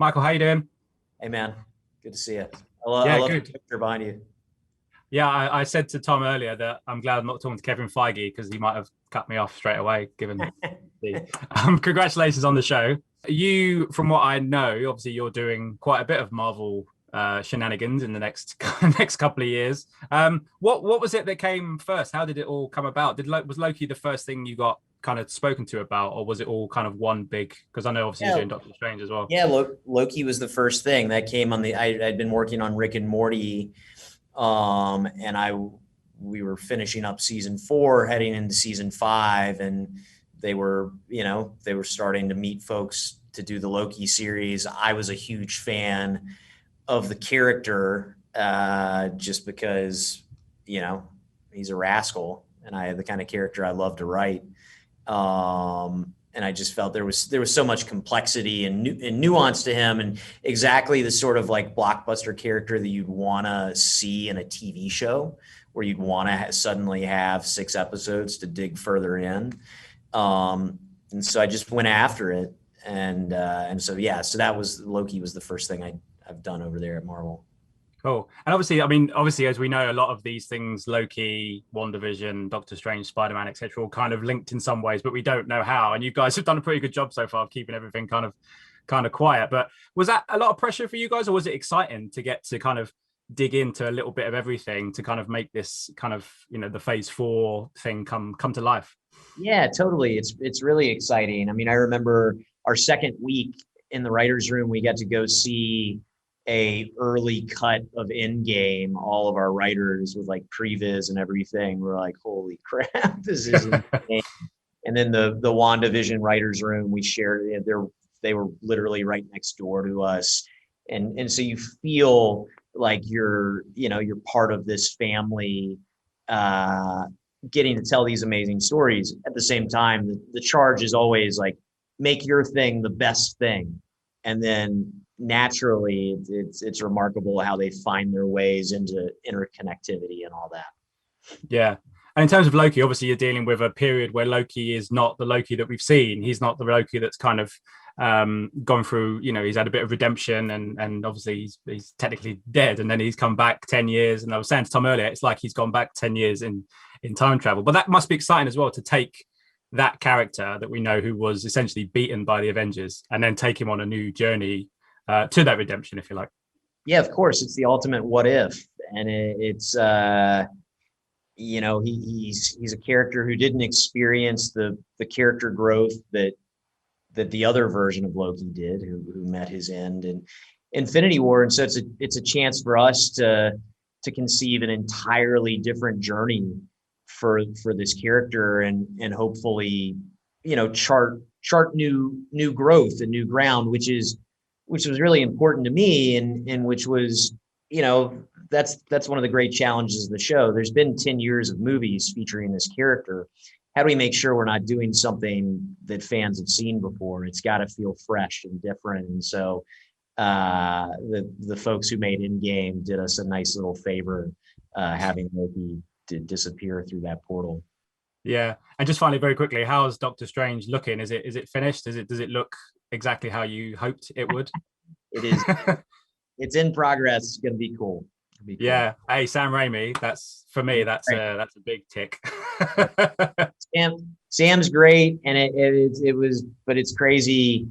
Michael, how you doing? Hey man, good to see you. I Yeah, love the good. picture behind you. Yeah, I said to Tom earlier that I'm glad I'm not talking to Kevin Feige because he might have cut me off straight away, given the congratulations on the show. You, from what I know, obviously you're doing quite a bit of Marvel shenanigans in the next next couple of years. What was it that came first? How did it all come about? Was Loki the first thing you got kind of spoken to about, or was it all kind of one big? Because I know obviously you're Yeah, doing Doctor Strange as well. yeah. Loki was the first thing that came on the. I'd been working on Rick and Morty, and we were finishing up season 4, heading into season 5, and they were starting to meet folks to do the Loki series. I was a huge fan of the character, just because he's a rascal, and I the kind of character I love to write. And I just felt there was so much complexity and nuance to him, and exactly the sort of like blockbuster character that you'd want to see in a TV show, where you'd want to suddenly have 6 episodes to dig further in. And so I just went after it, and so that was Loki was the first thing I've done over there at Marvel. Cool. And obviously, as we know, a lot of these things, Loki, WandaVision, Doctor Strange, Spider-Man, etc., all kind of linked in some ways, but we don't know how. And you guys have done a pretty good job so far of keeping everything kind of quiet. But was that a lot of pressure for you guys, or was it exciting to get to kind of dig into a little bit of everything to kind of make this kind of, the phase 4 thing come to life? Yeah, totally. It's really exciting. I mean, I remember our second week in the writer's room, we got to go see a early cut of Endgame, all of our writers with like previs and everything. We're like, holy crap, this is insane. And then the WandaVision writers room, we shared it. They were literally right next door to us. And so you feel like you're part of this family, getting to tell these amazing stories. At the same time, the charge is always like, make your thing the best thing. And then naturally, it's remarkable how they find their ways into interconnectivity and all that. Yeah. And in terms of Loki, obviously you're dealing with a period where Loki is not the Loki that we've seen. He's not the Loki that's kind of gone through, he's had a bit of redemption, and obviously he's technically dead, and then he's come back 10 years. And I was saying to Tom earlier, it's like he's gone back 10 years in time travel. But that must be exciting as well, to take that character that we know, who was essentially beaten by the Avengers, and then take him on a new journey to that redemption, if you like. Yeah, of course. It's the ultimate what if. And it's he's a character who didn't experience the character growth that the other version of Loki did, who met his end in Infinity War. And so it's a chance for us to conceive an entirely different journey for this character, and hopefully, chart new growth and new ground, which was really important to me, and which was, that's one of the great challenges of the show. There's been 10 years of movies featuring this character. How do we make sure we're not doing something that fans have seen before? It's got to feel fresh and different. And so the folks who made Endgame did us a nice little favor, having Loki to disappear through that portal. Yeah. And just finally, very quickly, how's Doctor Strange looking? Is it finished? Does it look exactly how you hoped it would? It is. It's in progress. It's going to be cool. Yeah. Hey, Sam Raimi. That's, for me, that's a big tick. Sam's great, and it was, but it's crazy,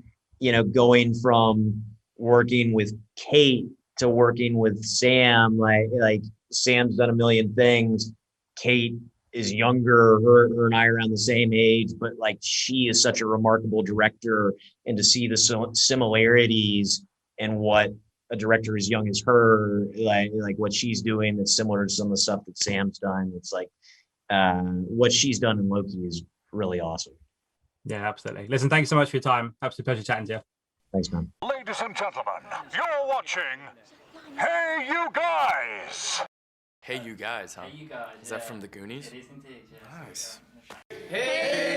going from working with Kate to working with Sam. Like Sam's done a million things. Kate is younger. Her and I are around the same age, but like, she is such a remarkable director, and to see the similarities and what a director as young as her, like what she's doing, that's similar to some of the stuff that Sam's done. It's like, what she's done in Loki is really awesome. Yeah, absolutely. Listen, thank you so much for your time. Absolute pleasure chatting to you. Thanks, man. Ladies and gentlemen, you're watching Hey You Guys. Hey You Guys, huh? Hey, you guys. Is that from the Goonies? It is indeed, yes. Nice. Hey!